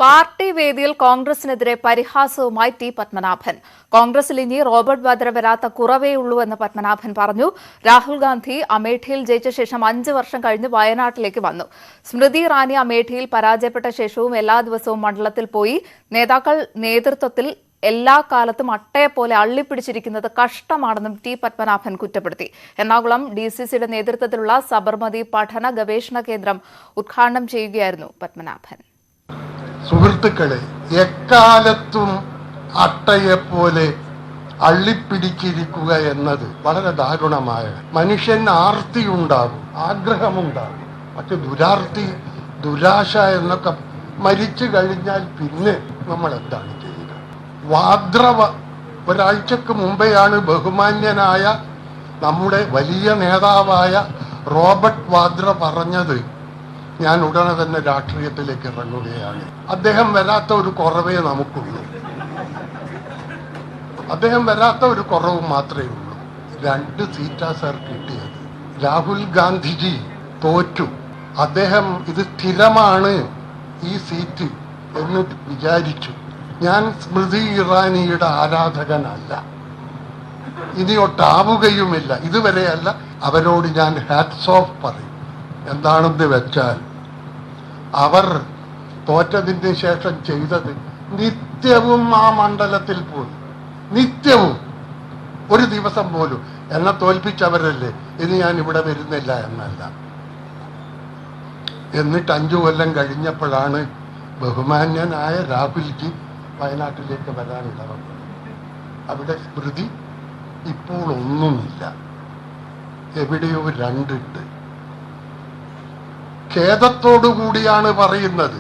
Party വേദിയിൽ കോൺഗ്രസിനെതിരെ പരിഹാസവുമായി T Padmanabhan. കോൺഗ്രസിൽ ഇനി റോബർട്ട് വാദ്ര വരാത്ത കുറവേയുള്ളൂവെന്ന് പത്മനാഭൻ പറഞ്ഞു. രാഹുൽ ഗാന്ധി അമേഠിയിൽ ജയിച്ച ശേഷം 5 വർഷം കഴിഞ്ഞ് വയനാട്ടിലേക്ക് വന്നു. സ്മൃതി ഇറാനി അമേഠിയിൽ പരാജയപ്പെട്ട ശേഷവും എല്ലാ ദിവസവും മണ്ഡലത്തിൽ പോയി. നേതാക്കൾ നേതൃത്വത്തിൽ എല്ലാ കാലത്തും അട്ടയെപ്പോലെ അള്ളിപ്പിടിച്ചിരിക്കുന്നത് കഷ്ടമാണെന്നും ടി പത്മനാഭൻ കുറ്റപ്പെടുത്തി. എറണാകുളം DCCയുടെ നേതൃത്വത്തിലുള്ള സബർമതി പഠന ഗവേഷണ കേന്ദ്രം ഉദ്ഘാടനം ചെയ്യുകയായിരുന്നു പത്മനാഭൻ. സുഹൃത്തുക്കളെ, എക്കാലത്തും അട്ടയെപ്പോലെ അള്ളിപ്പിടിച്ചിരിക്കുക എന്നത് വളരെ ദാരുണമായ. മനുഷ്യൻ ആർത്തിയുണ്ടാകും, ആഗ്രഹമുണ്ടാകും. പക്ഷെ ദുരാർത്തി, ദുരാശ എന്നൊക്കെ മരിച്ചു കഴിഞ്ഞാൽ പിന്നെ നമ്മൾ എന്താണ് ചെയ്യുക? വാദ്ര ഒരാഴ്ചക്ക് മുമ്പെയാണ് ബഹുമാന്യനായ നമ്മുടെ വലിയ നേതാവായ റോബർട്ട് വാദ്ര പറഞ്ഞത്, ഞാൻ ഉടനെ തന്നെ രാഷ്ട്രീയത്തിലേക്ക് ഇറങ്ങുകയാണ്. അദ്ദേഹം വരാത്ത ഒരു കുറവേ നമുക്കുള്ളൂ. അദ്ദേഹം വരാത്ത ഒരു കുറവ് മാത്രമേ ഉള്ളൂ. 2 സീറ്റാ സർ കിട്ടിയത്. രാഹുൽ ഗാന്ധിജി തോറ്റു. അദ്ദേഹം ഇത് സ്ഥിരമാണ് ഈ സീറ്റ് എന്ന് വിചാരിച്ചു. ഞാൻ സ്മൃതി ഇറാനിയുടെ ആരാധകനല്ല, ഇനിയൊട്ടാവുകയുമില്ല. ഇതുവരെയല്ല. അവരോട് ഞാൻ ഹാറ്റ്സ് ഓഫ് പറയും. എന്താണെന്ന് വെച്ചാൽ, അവർ തോറ്റതിന് ശേഷം ചെയ്തത് നിത്യവും ആ മണ്ഡലത്തിൽ പോയി, നിത്യവും ഒരു ദിവസം പോലും എന്നെ തോൽപ്പിച്ചവരല്ലേ, ഇനി ഞാൻ ഇവിടെ വരുന്നില്ല എന്നല്ല. എന്നിട്ട് 5 കൊല്ലം കഴിഞ്ഞപ്പോഴാണ് ബഹുമാന്യനായ രാഹുൽജി വയനാട്ടിലേക്ക് വരാനിടവന്നത്. അവിടെ സ്മൃതി ഇപ്പോൾ ഒന്നുമില്ല, എവിടെയോ 2 ഉണ്ട്. ഖേദത്തോടു കൂടിയാണ് പറയുന്നത്.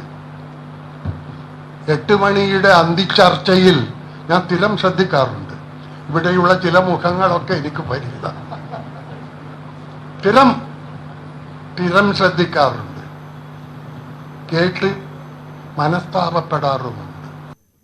8 മണിയുടെ അന്തിച്ചർച്ചയിൽ ഞാൻ സ്ഥിരം ശ്രദ്ധിക്കാറുണ്ട്. ഇവിടെയുള്ള ചില മുഖങ്ങളൊക്കെ എനിക്ക് പരിചിതം. സ്ഥിരം ശ്രദ്ധിക്കാറുണ്ട്, കേട്ട് മനസ്താപപ്പെടാറുമുണ്ട്.